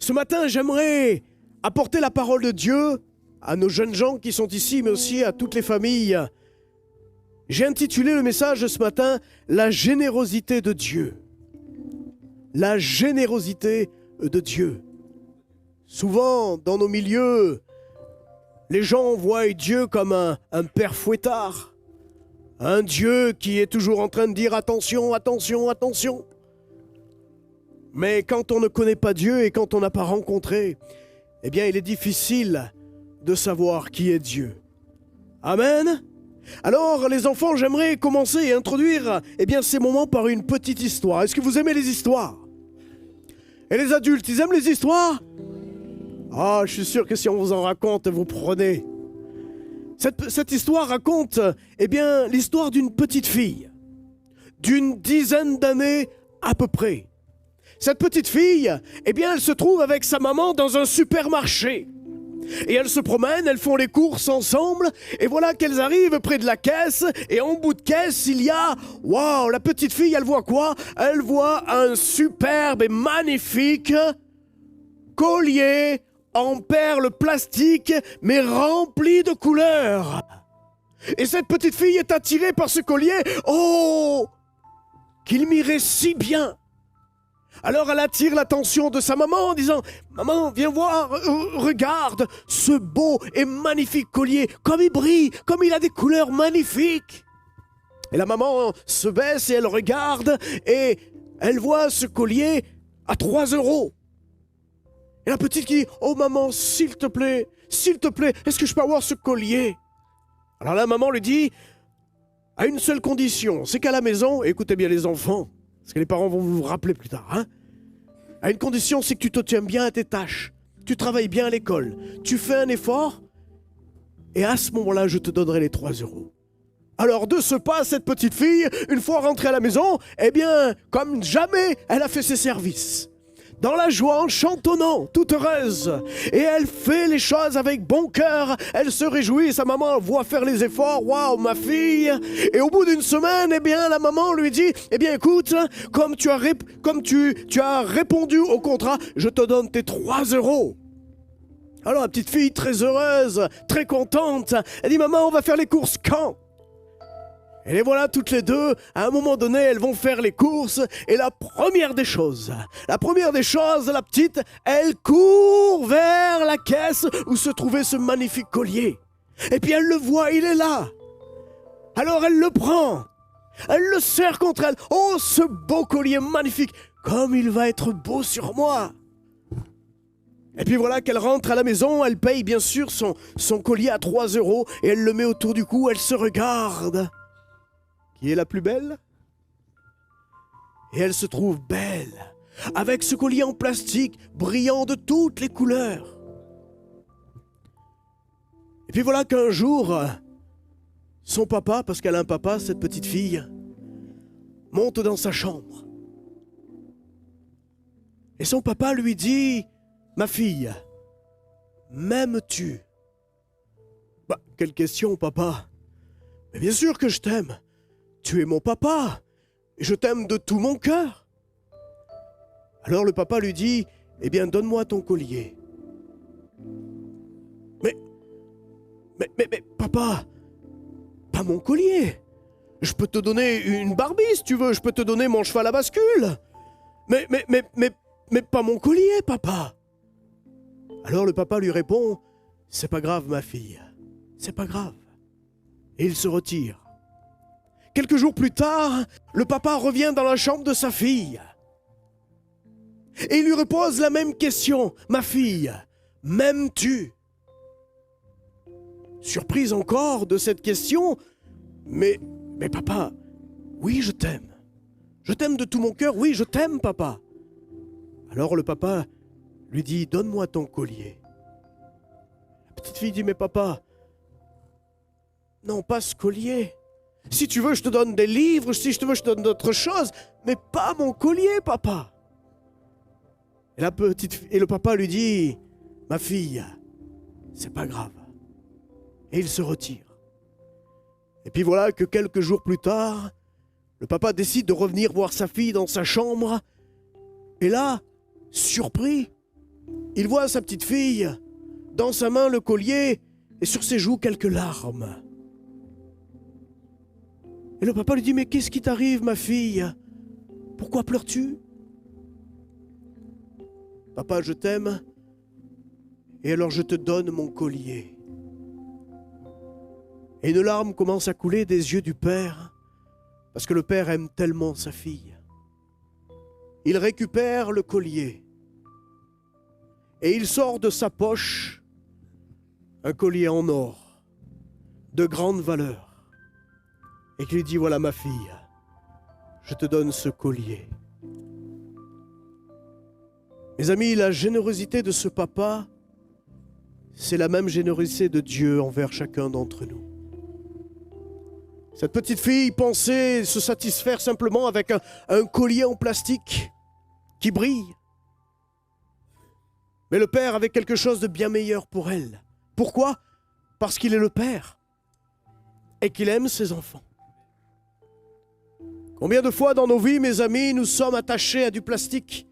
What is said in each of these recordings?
Ce matin, j'aimerais apporter la parole de Dieu à nos jeunes gens qui sont ici, mais aussi à toutes les familles. J'ai intitulé le message ce matin « La générosité de Dieu ». La générosité de Dieu. Souvent, dans nos milieux, les gens voient Dieu comme un père fouettard. Un Dieu qui est toujours en train de dire « attention, attention, attention ». Mais quand on ne connaît pas Dieu et quand on n'a pas rencontré, eh bien, il est difficile de savoir qui est Dieu. Amen. Alors, les enfants, j'aimerais commencer et introduire ces moments par une petite histoire. Est-ce que vous aimez les histoires? Et les adultes, ils aiment les histoires? Ah, je suis sûr que si on vous en raconte, vous prenez. Cette histoire raconte, l'histoire d'une petite fille, d'une dizaine d'années à peu près. Cette petite fille, elle se trouve avec sa maman dans un supermarché. Et elles se promènent, elles font les courses ensemble, et voilà qu'elles arrivent près de la caisse, et en bout de caisse, il y a... Waouh, la petite fille, elle voit quoi? Elle voit un superbe et magnifique collier en perles plastiques, mais rempli de couleurs. Et cette petite fille est attirée par ce collier, oh, qu'il m'irait si bien. Alors elle attire l'attention de sa maman en disant « Maman, viens voir, regarde ce beau et magnifique collier, comme il brille, comme il a des couleurs magnifiques. » Et la maman se baisse et elle regarde et elle voit ce collier à 3 €. Et la petite qui dit « Oh maman, s'il te plaît, est-ce que je peux avoir ce collier ?» Alors la maman lui dit « À une seule condition, c'est qu'à la maison, écoutez bien les enfants, parce que les parents vont vous rappeler plus tard, hein. À une condition, c'est que tu te tiens bien à tes tâches. Tu travailles bien à l'école. Tu fais un effort. Et à ce moment-là, je te donnerai les 3 €. Alors, de ce pas, cette petite fille, une fois rentrée à la maison, comme jamais, elle a fait ses services. Dans la joie, en chantonnant, toute heureuse. Et elle fait les choses avec bon cœur. Elle se réjouit, sa maman voit faire les efforts. Waouh, ma fille. Et au bout d'une semaine, la maman lui dit, écoute, comme tu as répondu au contrat, je te donne tes 3 €. Alors la petite fille, très heureuse, très contente, elle dit, maman, on va faire les courses quand? Et les voilà toutes les deux, à un moment donné, elles vont faire les courses, et la première des choses, la petite, elle court vers la caisse où se trouvait ce magnifique collier. Et puis elle le voit, il est là. Alors elle le prend, elle le serre contre elle. Oh, ce beau collier magnifique, comme il va être beau sur moi. Et puis voilà qu'elle rentre à la maison, elle paye bien sûr son collier à 3 €, et elle le met autour du cou, elle se regarde. Qui est la plus belle? Et elle se trouve belle, avec ce collier en plastique, brillant de toutes les couleurs. Et puis voilà qu'un jour, son papa, parce qu'elle a un papa, cette petite fille, monte dans sa chambre. Et son papa lui dit, « Ma fille, m'aimes-tu » Bah, quelle question, papa? Mais bien sûr que je t'aime. Tu es mon papa, et je t'aime de tout mon cœur. Alors le papa lui dit, donne-moi ton collier. Mais, papa, pas mon collier. Je peux te donner une Barbie si tu veux, je peux te donner mon cheval à bascule. Mais pas mon collier, papa. Alors le papa lui répond, c'est pas grave ma fille, c'est pas grave. Et il se retire. Quelques jours plus tard, le papa revient dans la chambre de sa fille. Et il lui repose la même question. « Ma fille, m'aimes-tu » Surprise encore de cette question. Mais papa, oui, je t'aime. Je t'aime de tout mon cœur, oui, je t'aime, papa. Alors le papa lui dit, donne-moi ton collier. La petite fille dit, mais papa, non, pas ce collier. Si tu veux, je te donne des livres, si je te veux, je te donne d'autres choses, mais pas mon collier, papa. Et le papa lui dit, ma fille, c'est pas grave. Et il se retire. Et puis voilà que quelques jours plus tard, le papa décide de revenir voir sa fille dans sa chambre. Et là, surpris, il voit sa petite fille, dans sa main le collier et sur ses joues quelques larmes. Et le papa lui dit, mais qu'est-ce qui t'arrive, ma fille? Pourquoi pleures-tu? Papa, je t'aime, et alors je te donne mon collier. Et une larme commence à couler des yeux du père, parce que le père aime tellement sa fille. Il récupère le collier, et il sort de sa poche un collier en or, de grande valeur, et qui lui dit, voilà ma fille, je te donne ce collier. Mes amis, la générosité de ce papa, c'est la même générosité de Dieu envers chacun d'entre nous. Cette petite fille pensait se satisfaire simplement avec un collier en plastique qui brille. Mais le Père avait quelque chose de bien meilleur pour elle. Pourquoi? Parce qu'il est le Père et qu'il aime ses enfants. Combien de fois dans nos vies, mes amis, nous sommes attachés à du plastique?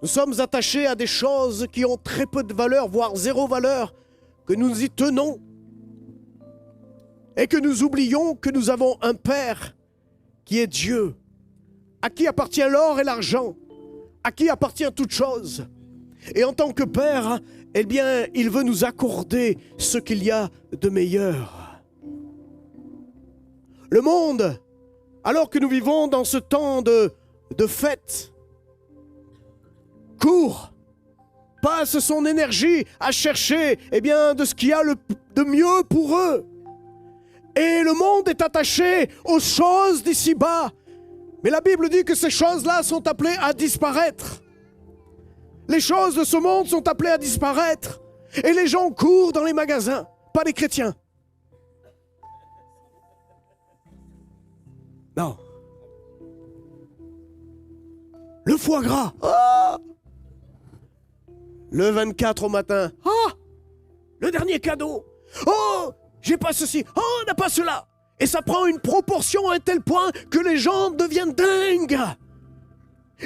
Nous sommes attachés à des choses qui ont très peu de valeur, voire zéro valeur, que nous y tenons et que nous oublions que nous avons un Père qui est Dieu, à qui appartient l'or et l'argent, à qui appartient toute chose. Et en tant que Père, eh bien, il veut nous accorder ce qu'il y a de meilleur. Le monde, alors que nous vivons dans ce temps de fête, court, passe son énergie à chercher eh bien, de ce qu'il y a de mieux pour eux. Et le monde est attaché aux choses d'ici-bas. Mais la Bible dit que ces choses-là sont appelées à disparaître. Les choses de ce monde sont appelées à disparaître. Et les gens courent dans les magasins, pas les chrétiens. Non. Le foie gras. Ah! Le 24 au matin. Ah! Le dernier cadeau. Oh! J'ai pas ceci. Oh, on n'a pas cela. Et ça prend une proportion à un tel point que les gens deviennent dingues.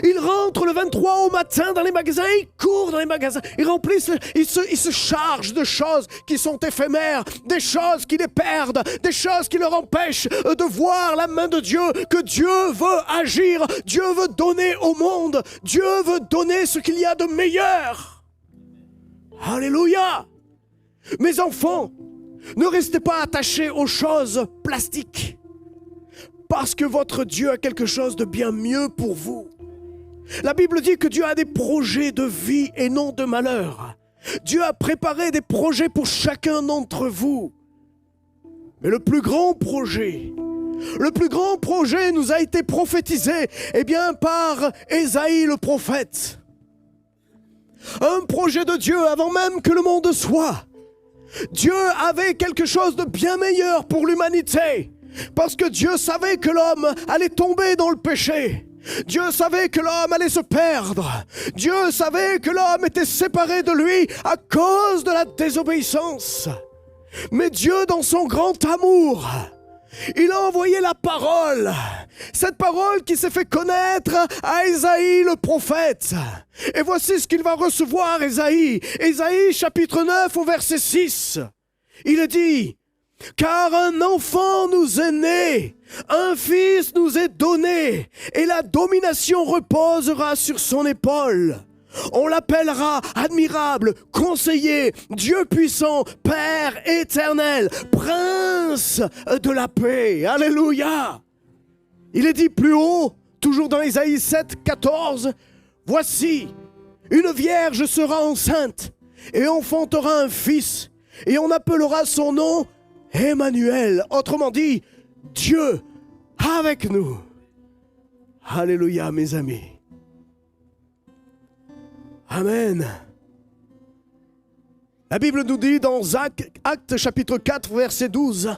Ils rentrent le 23 au matin dans les magasins, ils courent dans les magasins, ils remplissent, ils se chargent de choses qui sont éphémères, des choses qui les perdent, des choses qui leur empêchent de voir la main de Dieu, que Dieu veut agir, Dieu veut donner au monde, Dieu veut donner ce qu'il y a de meilleur. Alléluia! Mes enfants, ne restez pas attachés aux choses plastiques, parce que votre Dieu a quelque chose de bien mieux pour vous. La Bible dit que Dieu a des projets de vie et non de malheur. Dieu a préparé des projets pour chacun d'entre vous. Mais le plus grand projet nous a été prophétisé, eh bien, par Ésaïe le prophète. Un projet de Dieu avant même que le monde soit. Dieu avait quelque chose de bien meilleur pour l'humanité, parce que Dieu savait que l'homme allait tomber dans le péché. Dieu savait que l'homme allait se perdre. Dieu savait que l'homme était séparé de lui à cause de la désobéissance. Mais Dieu, dans son grand amour, il a envoyé la parole. Cette parole qui s'est fait connaître à Ésaïe le prophète. Et voici ce qu'il va recevoir, Ésaïe. Ésaïe chapitre 9 au verset 6. Il dit: car un enfant nous est né, un fils nous est donné, et la domination reposera sur son épaule. On l'appellera admirable, conseiller, Dieu puissant, Père éternel, prince de la paix. Alléluia! Il est dit plus haut, toujours dans Ésaïe 7, 14, voici, une vierge sera enceinte et enfantera un fils, et on appellera son nom Emmanuel, autrement dit, Dieu avec nous. Alléluia, mes amis. Amen. La Bible nous dit dans Actes chapitre 4, verset 12,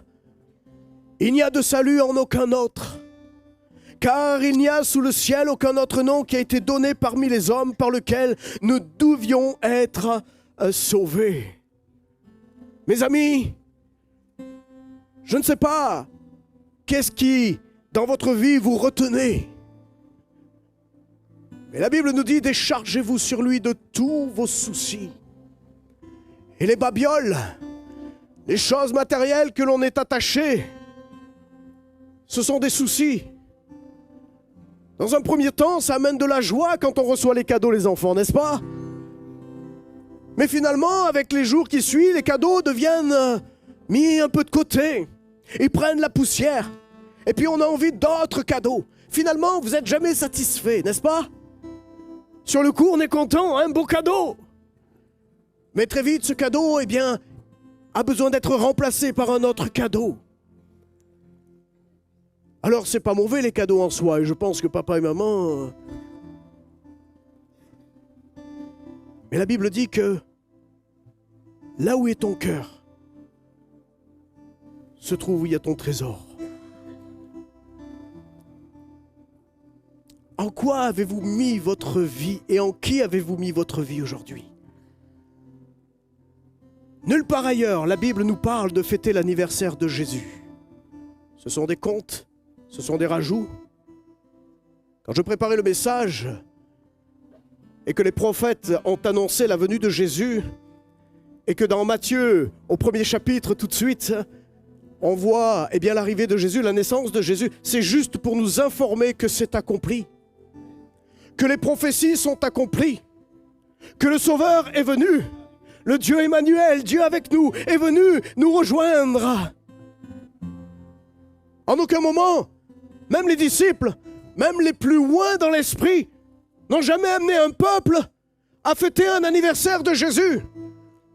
il n'y a de salut en aucun autre, car il n'y a sous le ciel aucun autre nom qui a été donné parmi les hommes par lequel nous devions être sauvés. Mes amis, je ne sais pas qu'est-ce qui, dans votre vie, vous retenez. Mais la Bible nous dit, déchargez-vous sur lui de tous vos soucis. Et les babioles, les choses matérielles que l'on est attaché, ce sont des soucis. Dans un premier temps, ça amène de la joie quand on reçoit les cadeaux, les enfants, n'est-ce pas? Mais finalement, avec les jours qui suivent, les cadeaux deviennent mis un peu de côté. Ils prennent la poussière. Et puis on a envie d'autres cadeaux. Finalement, vous n'êtes jamais satisfait, n'est-ce pas? Sur le coup, on est content, un beau cadeau. Mais très vite, ce cadeau, eh bien, a besoin d'être remplacé par un autre cadeau. Alors, c'est pas mauvais les cadeaux en soi, et je pense que papa et maman... Mais la Bible dit que là où est ton cœur, se trouve où il y a ton trésor. En quoi avez-vous mis votre vie et en qui avez-vous mis votre vie aujourd'hui? Nulle part ailleurs, la Bible nous parle de fêter l'anniversaire de Jésus. Ce sont des contes, ce sont des rajouts. Quand je préparais le message et que les prophètes ont annoncé la venue de Jésus et que dans Matthieu, au premier chapitre, tout de suite, on voit eh bien, l'arrivée de Jésus, la naissance de Jésus, c'est juste pour nous informer que c'est accompli, que les prophéties sont accomplies, que le Sauveur est venu. Le Dieu Emmanuel, Dieu avec nous, est venu nous rejoindre. En aucun moment, même les disciples, même les plus loin dans l'esprit, n'ont jamais amené un peuple à fêter un anniversaire de Jésus.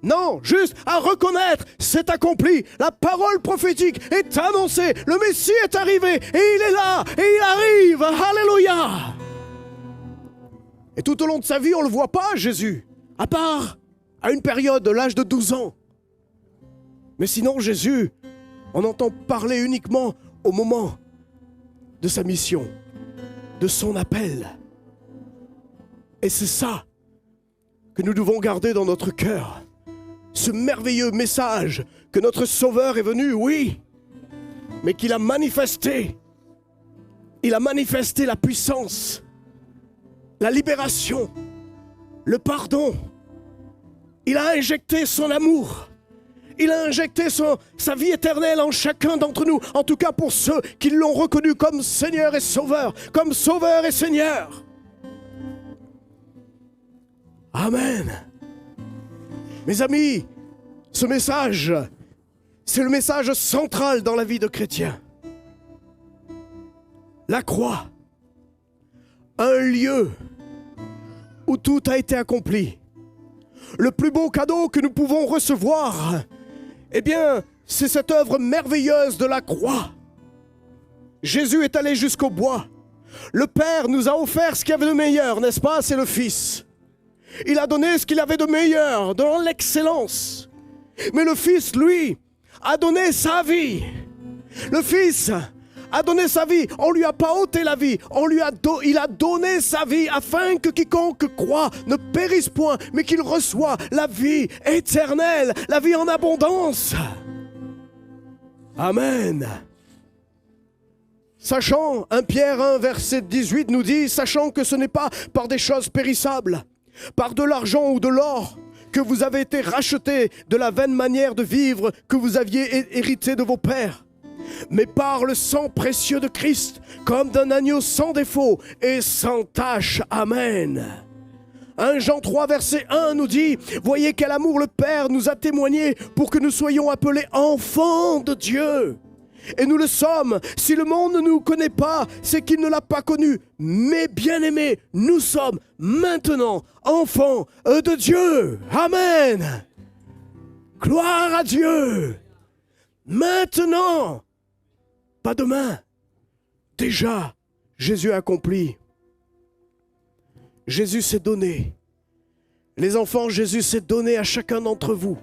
Non, juste à reconnaître, c'est accompli. La parole prophétique est annoncée. Le Messie est arrivé et il est là et il arrive. Alléluia. Et tout au long de sa vie, on ne le voit pas, Jésus, à part à une période de l'âge de 12 ans. Mais sinon, Jésus, on entend parler uniquement au moment de sa mission, de son appel. Et c'est ça que nous devons garder dans notre cœur. Ce merveilleux message que notre Sauveur est venu, oui, mais qu'il a manifesté. Il a manifesté la puissance, la libération, le pardon. Il a injecté son amour. Il a injecté sa vie éternelle en chacun d'entre nous. En tout cas pour ceux qui l'ont reconnu comme Seigneur et Sauveur. Comme Sauveur et Seigneur. Amen. Mes amis, ce message, c'est le message central dans la vie de chrétien. La croix. Un lieu où tout a été accompli. Le plus beau cadeau que nous pouvons recevoir, eh bien, c'est cette œuvre merveilleuse de la croix. Jésus est allé jusqu'au bois. Le Père nous a offert ce qu'il y avait de meilleur, n'est-ce pas? C'est le Fils. Il a donné ce qu'il avait de meilleur, dans l'excellence. Mais le Fils, lui, a donné sa vie. Le Fils a donné sa vie. On ne lui a pas ôté la vie. Il a donné sa vie afin que quiconque croit ne périsse point, mais qu'il reçoit la vie éternelle, la vie en abondance. Amen. Sachant, 1 Pierre 1, verset 18 nous dit, sachant que ce n'est pas par des choses périssables, par de l'argent ou de l'or, que vous avez été rachetés de la vaine manière de vivre que vous aviez hérité de vos pères, mais par le sang précieux de Christ, comme d'un agneau sans défaut et sans tache. Amen. 1 Jean 3, verset 1 nous dit, voyez quel amour le Père nous a témoigné pour que nous soyons appelés enfants de Dieu. Et nous le sommes. Si le monde ne nous connaît pas, c'est qu'il ne l'a pas connu. Mais bien-aimés, nous sommes maintenant enfants de Dieu. Amen. Gloire à Dieu. Maintenant, pas demain. Déjà, Jésus a accompli. Jésus s'est donné. Les enfants, Jésus s'est donné à chacun d'entre vous.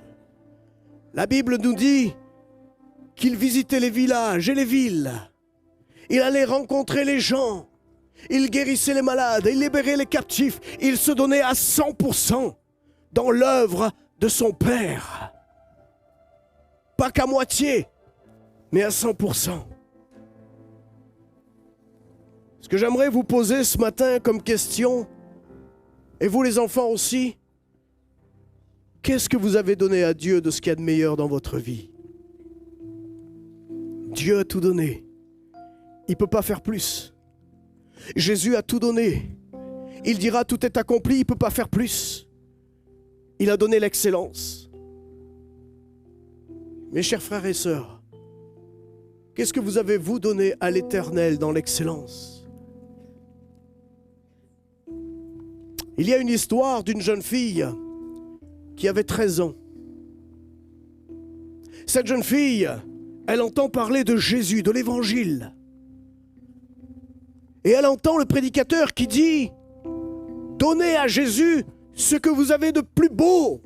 La Bible nous dit qu'il visitait les villages et les villes. Il allait rencontrer les gens. Il guérissait les malades, il libérait les captifs. Il se donnait à 100% dans l'œuvre de son Père. Pas qu'à moitié, mais à 100%. Ce que j'aimerais vous poser ce matin comme question, Et vous les enfants aussi, qu'est-ce que vous avez donné à Dieu de ce qu'il y a de meilleur dans votre vie? Dieu a tout donné. Il ne peut pas faire plus. Jésus a tout donné. Il dira tout est accompli, il ne peut pas faire plus. Il a donné l'excellence. Mes chers frères et sœurs, qu'est-ce que vous avez vous donné à l'Éternel dans l'excellence? Il y a une histoire d'une jeune fille qui avait 13 ans. Cette jeune fille, elle entend parler de Jésus, de l'Évangile. Et elle entend le prédicateur qui dit « Donnez à Jésus ce que vous avez de plus beau ».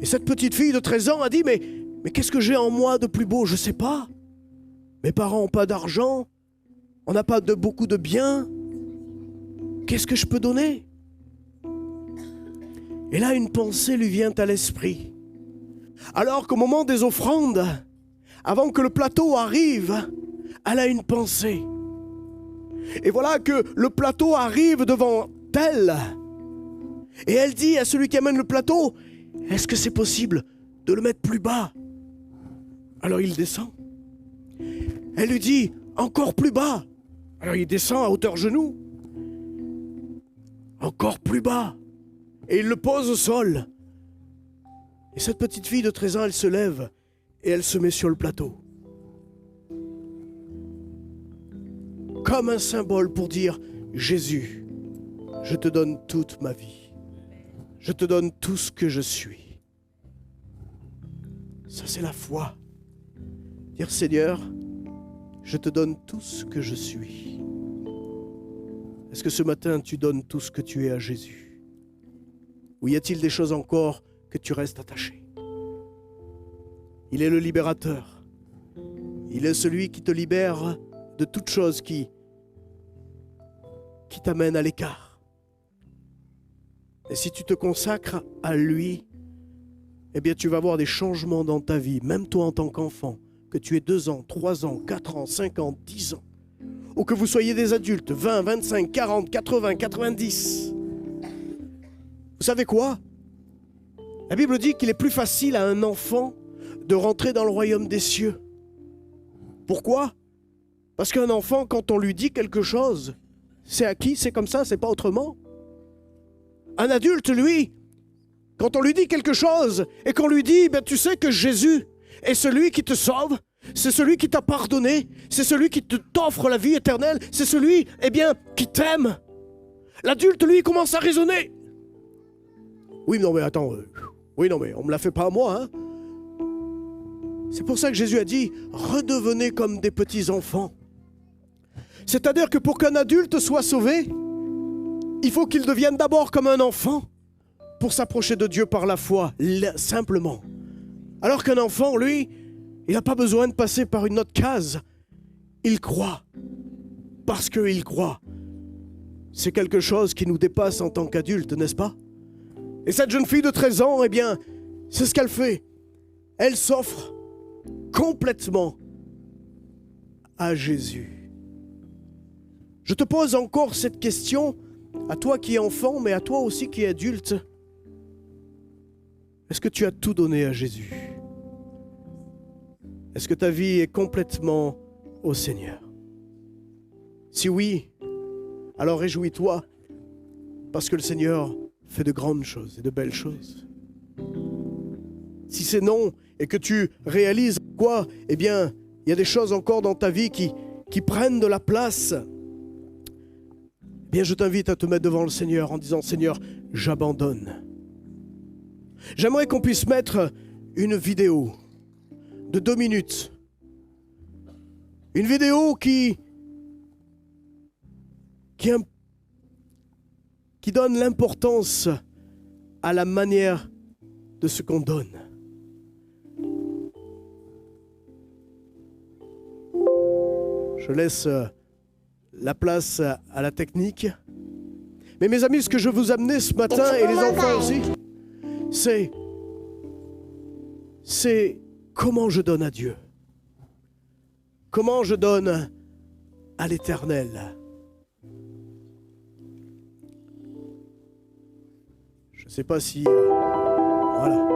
Et cette petite fille de 13 ans a dit « Mais qu'est-ce que j'ai en moi de plus beau? Je ne sais pas. Mes parents n'ont pas d'argent. On n'a pas beaucoup de biens. Qu'est-ce que je peux donner ?» Et là, une pensée lui vient à l'esprit. Alors qu'au moment des offrandes, avant que le plateau arrive, elle a une pensée. Et voilà que le plateau arrive devant elle. Et elle dit à celui qui amène le plateau, « Est-ce que c'est possible de le mettre plus bas ?» Alors il descend. Elle lui dit, « Encore plus bas !» Alors il descend à hauteur genou. Encore plus bas. Et il le pose au sol. Et cette petite fille de 13 ans, elle se lève et elle se met sur le plateau. Comme un symbole pour dire, Jésus, je te donne toute ma vie. Je te donne tout ce que je suis. Ça, c'est la foi. Dire, Seigneur, je te donne tout ce que je suis. Est-ce que ce matin, tu donnes tout ce que tu es à Jésus? Ou y a-t-il des choses encore que tu restes attaché? Il est le libérateur. Il est celui qui te libère de toute chose qui t'amène à l'écart. Et si tu te consacres à lui, eh bien tu vas voir des changements dans ta vie, même toi en tant qu'enfant, que tu aies 2 ans, 3 ans, 4 ans, 5 ans, 10 ans, ou que vous soyez des adultes, 20, 25, 40, 80, 90. Vous savez quoi? La Bible dit qu'il est plus facile à un enfant de rentrer dans le royaume des cieux. Pourquoi? Parce qu'un enfant, quand on lui dit quelque chose, c'est acquis, c'est comme ça, c'est pas autrement. Un adulte, lui, quand on lui dit quelque chose et qu'on lui dit, ben, tu sais que Jésus est celui qui te sauve, c'est celui qui t'a pardonné, c'est celui qui t'offre la vie éternelle, c'est celui, eh bien, qui t'aime. L'adulte, lui, commence à raisonner. Oui, non, mais attends, oui, non, mais on me la fait pas à moi, hein. C'est pour ça que Jésus a dit, redevenez comme des petits enfants. C'est-à-dire que pour qu'un adulte soit sauvé, il faut qu'il devienne d'abord comme un enfant pour s'approcher de Dieu par la foi, simplement. Alors qu'un enfant, lui, il n'a pas besoin de passer par une autre case. Il croit. Parce qu'il croit. C'est quelque chose qui nous dépasse en tant qu'adulte, n'est-ce pas? Et cette jeune fille de 13 ans, eh bien, c'est ce qu'elle fait. Elle s'offre complètement à Jésus. Je te pose encore cette question, à toi qui es enfant, mais à toi aussi qui es adulte. Est-ce que tu as tout donné à Jésus? Est-ce que ta vie est complètement au Seigneur? Si oui, alors réjouis-toi, parce que le Seigneur fait de grandes choses et de belles choses. Si c'est non, et que tu réalises quoi, eh bien, il y a des choses encore dans ta vie qui prennent de la place, bien, je t'invite à te mettre devant le Seigneur en disant, Seigneur, j'abandonne. J'aimerais qu'on puisse mettre une vidéo de 2 minutes. Une vidéo qui donne l'importance à la manière de ce qu'on donne. Je laisse la place à la technique. Mais mes amis, ce que je vous amener ce matin, et les enfants aussi, c'est comment je donne à Dieu. Comment je donne à l'Éternel. Je ne sais pas si... voilà.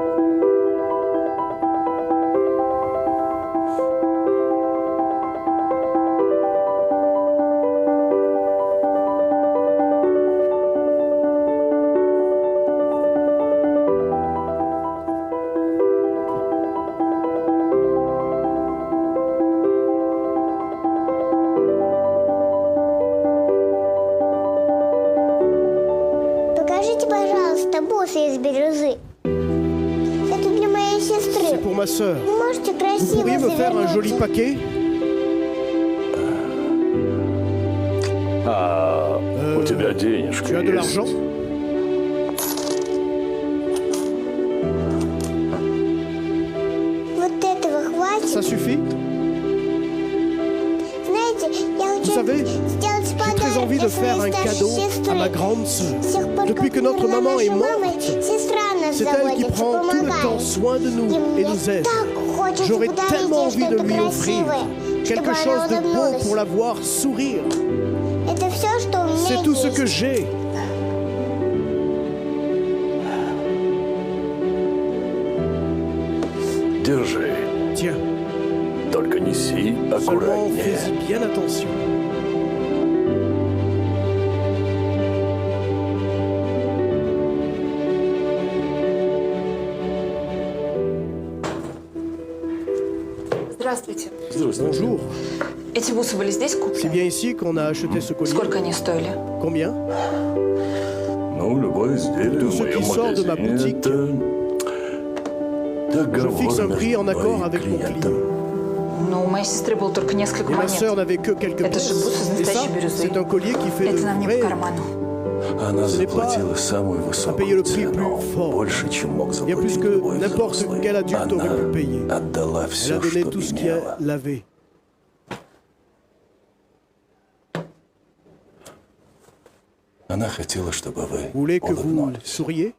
Из бирюзы. Это для моей сестры. C'est pour ma sœur. Вы можете Vous красиво pourriez me faire un joli завернуть? paquet? У тебя денежка Tu as de есть? l'argent? Вот этого хватит. Ça suffit? Знаете, я Vous хочу savez, сделать j'ai подарок très envie de для faire своей un старшей cadeau сестры. à ma grande sœur. С тех пор, Depuis как que notre умерла maman est наша мама, morte, сестра нас c'est elle qui заботится, prend tout le temps помогает. soin de И nous et мне nous aide. так хочется J'aurais подарить tellement ей envie de что-то lui offrir красивое, quelque чтобы chose она de beau улыбнулась. pour la voir sourire. Это все, что у меня C'est tout ce есть. que j'ai. Держи. Tiens, Только неси seulement аккуратнее. fais-y bien attention. Здравствуйте. Bonjour. Эти бусы были здесь C'est куплены? bien ici qu'on a acheté ce collier. Сколько они стоили? Combien? Ну, любое изделие Tout в ce qui моем sort de ma магазине boutique, это Je договор fixe un prix en между accord мной и avec mon клиентом. client. Ну, у моей сестры было только несколько Et ma монет. sœur n'avait que quelques Это же бусы из pièces. Et ça, настоящей бирюзы. c'est un collier qui fait de Это нам не по vrai. карману. Она Ce n'est pas заплатила самую payer высокую le prix цену, plus fort. больше, чем мог Bien plus заплатить que любой n'importe взрослый. quel adulte aurait pu payer. Она отдала Elle a все, donné что tout ce имела. qu'elle avait. Она хотела, чтобы вы Vous voulez que vous улыбнулись. souriez?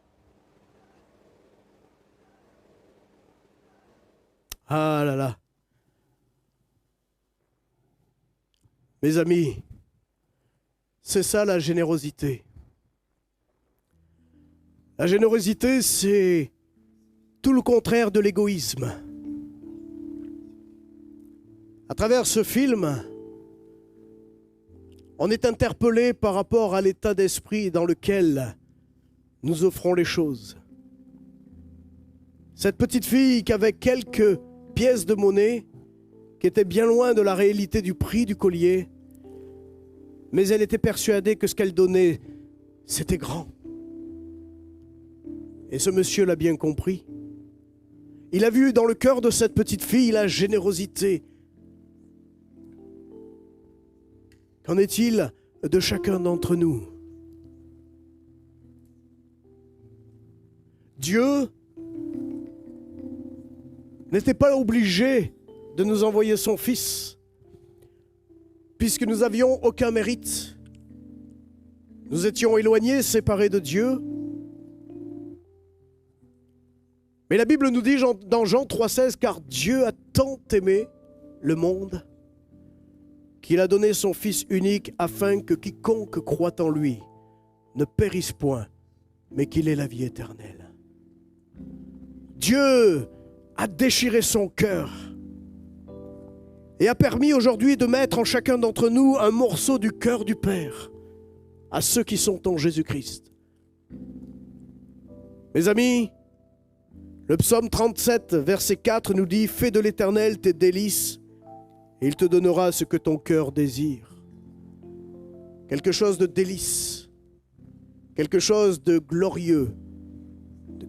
Ah là là. Mes amis, c'est ça la générosité. La générosité, c'est tout le contraire de l'égoïsme. À travers ce film, on est interpellé par rapport à l'état d'esprit dans lequel nous offrons les choses. Cette petite fille qui avait quelques pièces de monnaie, qui était bien loin de la réalité du prix du collier, mais elle était persuadée que ce qu'elle donnait, c'était grand. Et ce monsieur l'a bien compris. Il a vu dans le cœur de cette petite fille la générosité. Qu'en est-il de chacun d'entre nous? Dieu n'était pas obligé de nous envoyer son Fils, puisque nous n'avions aucun mérite. Nous étions éloignés, séparés de Dieu. Mais la Bible nous dit dans Jean 3,16, « Car Dieu a tant aimé le monde qu'il a donné son Fils unique afin que quiconque croit en lui ne périsse point, mais qu'il ait la vie éternelle. » Dieu a déchiré son cœur et a permis aujourd'hui de mettre en chacun d'entre nous un morceau du cœur du Père à ceux qui sont en Jésus-Christ. Mes amis, le psaume 37, verset 4 nous dit « Fais de l'Éternel tes délices, et il te donnera ce que ton cœur désire. » Quelque chose de délice, quelque chose de glorieux,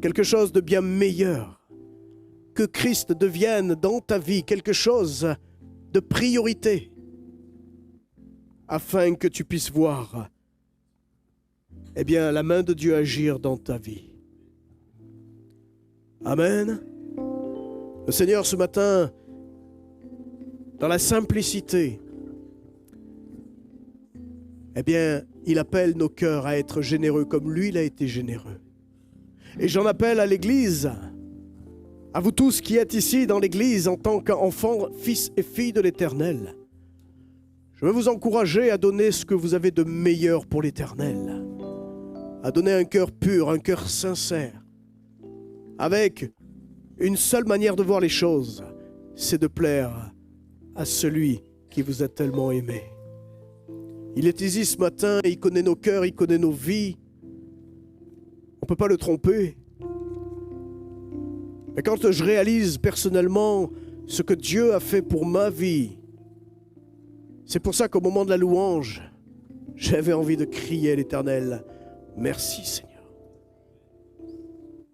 quelque chose de bien meilleur. Que Christ devienne dans ta vie quelque chose de priorité, afin que tu puisses voir, eh bien, la main de Dieu agir dans ta vie. Amen. Le Seigneur, ce matin, dans la simplicité, eh bien, il appelle nos cœurs à être généreux comme lui, il a été généreux. Et j'en appelle à l'Église, à vous tous qui êtes ici dans l'Église en tant qu'enfants, fils et filles de l'Éternel. Je veux vous encourager à donner ce que vous avez de meilleur pour l'Éternel. à donner un cœur pur, un cœur sincère, avec une seule manière de voir les choses, c'est de plaire à celui qui vous a tellement aimé. Il est ici ce matin, il connaît nos cœurs, il connaît nos vies. On ne peut pas le tromper. Mais quand je réalise personnellement ce que Dieu a fait pour ma vie, c'est pour ça qu'au moment de la louange, j'avais envie de crier à l'Éternel, « Merci Seigneur.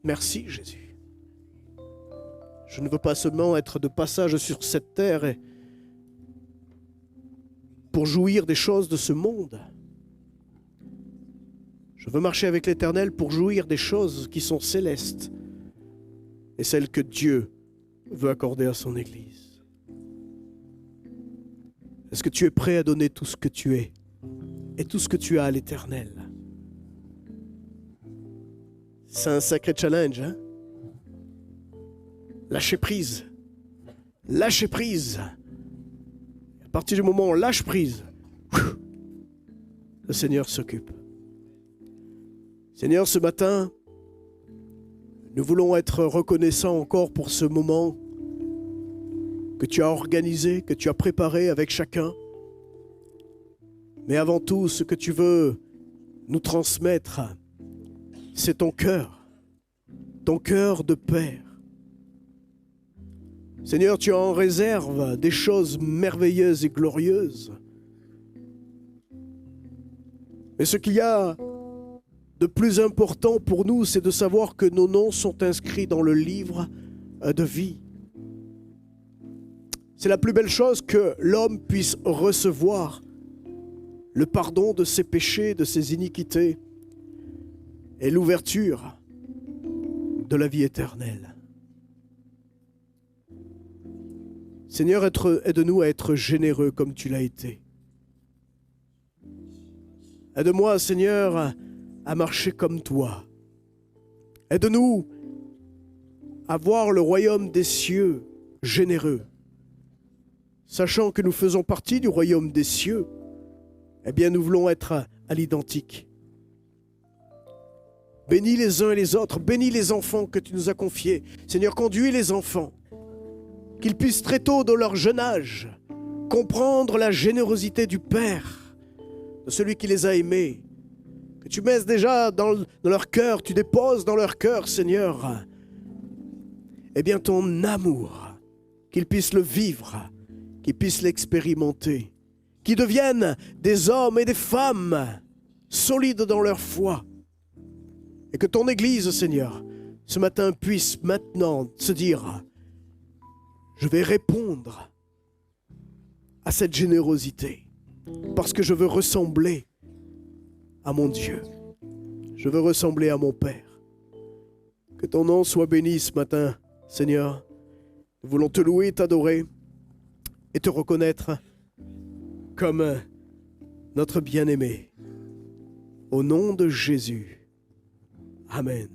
Merci Jésus. » Je ne veux pas seulement être de passage sur cette terre pour jouir des choses de ce monde. Je veux marcher avec l'Éternel pour jouir des choses qui sont célestes et celles que Dieu veut accorder à son Église. Est-ce que tu es prêt à donner tout ce que tu es et tout ce que tu as à l'Éternel? C'est un sacré challenge, hein? Lâcher prise. Lâcher prise. À partir du moment où on lâche prise, le Seigneur s'occupe. Seigneur, ce matin, nous voulons être reconnaissants encore pour ce moment que tu as organisé, que tu as préparé avec chacun. Mais avant tout, ce que tu veux nous transmettre, c'est ton cœur de Père. Seigneur, tu as en réserve des choses merveilleuses et glorieuses. Mais ce qu'il y a de plus important pour nous, c'est de savoir que nos noms sont inscrits dans le livre de vie. C'est la plus belle chose que l'homme puisse recevoir, le pardon de ses péchés, de ses iniquités et l'ouverture de la vie éternelle. Seigneur, aide-nous à être généreux comme tu l'as été. Aide-moi, Seigneur, à marcher comme toi. Aide-nous à voir le royaume des cieux généreux. Sachant que nous faisons partie du royaume des cieux, eh bien nous voulons être à l'identique. Bénis les uns et les autres, bénis les enfants que tu nous as confiés. Seigneur, conduis les enfants, qu'ils puissent très tôt dans leur jeune âge comprendre la générosité du Père, de celui qui les a aimés. Que tu mettes déjà dans leur cœur, tu déposes dans leur cœur, Seigneur, eh bien ton amour, qu'ils puissent le vivre, qu'ils puissent l'expérimenter, qu'ils deviennent des hommes et des femmes solides dans leur foi. Et que ton Église, Seigneur, ce matin puisse maintenant se dire, je vais répondre à cette générosité parce que je veux ressembler à mon Dieu. Je veux ressembler à mon Père. Que ton nom soit béni ce matin, Seigneur. Nous voulons te louer, t'adorer et te reconnaître comme notre bien-aimé. Au nom de Jésus. Amen.